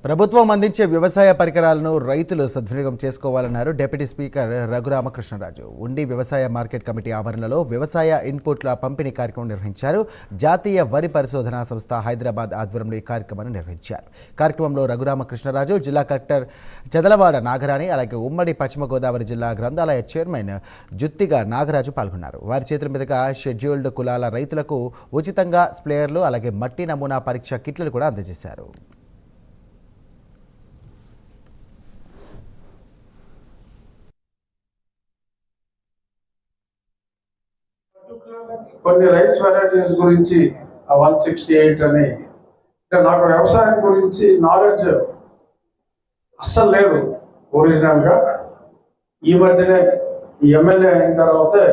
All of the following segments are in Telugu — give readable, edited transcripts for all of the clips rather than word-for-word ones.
ప్రభుత్వం అందించే వ్యవసాయ పరికరాలను రైతులు సద్వినియోగం చేసుకోవాలన్నారు డిప్యూటీ స్పీకర్ రఘురామకృష్ణరాజు. ఉండి వ్యవసాయ మార్కెట్ కమిటీ ఆవరణలో వ్యవసాయ ఇన్పుట్ల పంపిణీ కార్యక్రమం నిర్వహించారు. జాతీయ వరి పరిశోధనా సంస్థ హైదరాబాద్ ఆధ్వర్యంలో ఈ కార్యక్రమాన్ని నిర్వహించారు. కార్యక్రమంలో రఘురామకృష్ణరాజు, జిల్లా కలెక్టర్ చదలవాడ నాగరాణి, అలాగే ఉమ్మడి పశ్చిమ గోదావరి జిల్లా గ్రంథాలయ చైర్మన్ జుత్తిగా నాగరాజు పాల్గొన్నారు. వారి చేతుల మీదుగా షెడ్యూల్డ్ కులాల రైతులకు ఉచితంగా స్ప్రేయర్లు, అలాగే మట్టి నమూనా పరీక్ష కిట్లు కూడా అందజేశారు. కొన్ని రైస్ వెరైటీస్ గురించి 168 అని నాకు వ్యవసాయం గురించి నాలెడ్జ్ అస్సలు లేదు. ఒరిజినల్గా ఈ మధ్యనే ఎమ్మెల్యే అయిన తర్వాతే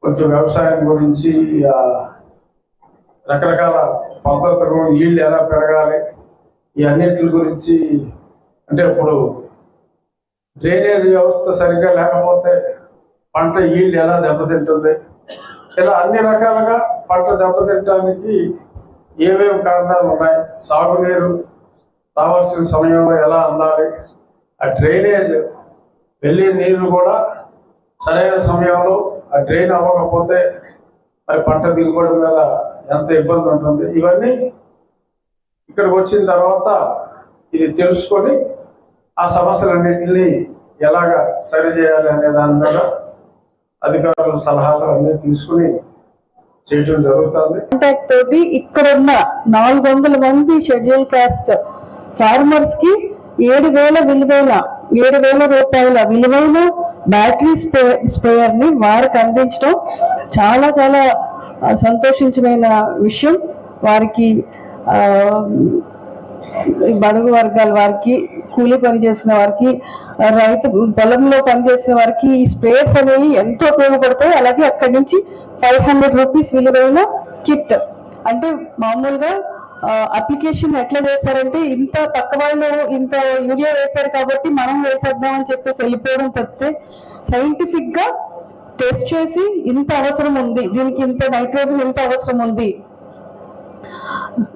కొంచెం వ్యవసాయం గురించి రకరకాల పద్ధతులు, ఈల్డ్ ఎలా పెరగాలి, ఈ అన్నిటి గురించి, అంటే ఇప్పుడు డ్రైనేజ్ వ్యవస్థ సరిగ్గా లేకపోతే పంట ఈల్డ్ ఎలా దెబ్బతింటుంది, ఇలా అన్ని రకాలుగా పంట దెబ్బతింటానికి ఏమేమి కారణాలు ఉన్నాయి, సాగునీరు రావాల్సిన సమయంలో ఎలా అందాలి, ఆ డ్రైనేజ్ వెళ్ళే నీరు కూడా సరైన సమయంలో ఆ డ్రైన్ అవ్వకపోతే మరి పంట దిగుబడి మీద ఎంత ఇబ్బంది ఉంటుంది, ఇవన్నీ ఇక్కడికి వచ్చిన తర్వాత ఇది తెలుసుకొని ఆ సమస్యలన్నింటినీ ఎలాగ సరిచేయాలి అనే దాని మీద అధికారుల సలహాలు అన్నీ తీసుకుని చేయడం జరుగుతుంది. కాంటాక్ట్ తోటి ఇక్కడ ఉన్న 400 మంది షెడ్యూల్ కాస్ట్ ఫార్మర్స్ కి 7,000 రూపాయల విలువైన బ్యాటరీ స్ప్రేయర్ ని వారికి అందించడం చాలా చాలా సంతోషించమైన విషయం. వారికి బడుగు వర్గాల వారికి, కూలీ పని చేసిన వారికి, రైతు పొలంలో పనిచేసిన వారికి ఈ స్ప్రేయర్స్ అనేవి ఎంతో ఉపయోగపడతాయి. అలాగే అక్కడి నుంచి 500 రూపీస్ విలువైన కిట్, అంటే మామూలుగా అప్లికేషన్ ఎట్లా వేస్తారంటే ఇంత పక్క వాళ్ళు ఇంత యూరియా వేశారు కాబట్టి మనం వేసేద్దాం అని చెప్పేసి వెళ్ళిపోవడం తప్పితే సైంటిఫిక్ గా టెస్ట్ చేసి ఇంత అవసరం ఉంది, దీనికి ఇంత నైట్రోజన్ ఇంత అవసరం ఉంది,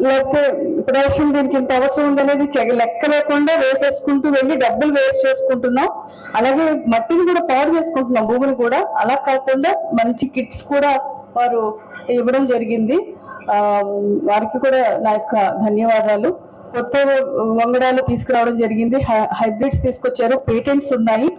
లేకపోతే ప్రొడక్షన్ దీనికి ఇంత అవసరం ఉంది అనేది లెక్క లేకుండా వేసేసుకుంటూ వెళ్ళి డబ్బులు వేస్ట్ చేసుకుంటున్నాం. అలాగే మట్టిని కూడా పాడు చేసుకుంటున్నాం, భూమిని కూడా. అలా కాకుండా మంచి కిట్స్ కూడా వారు ఇవ్వడం జరిగింది. వారికి కూడా నా యొక్క ధన్యవాదాలు. కొత్త వంగడాలు తీసుకురావడం జరిగింది, హైబ్రిడ్స్ తీసుకొచ్చారు, పేటెంట్స్ ఉన్నాయి.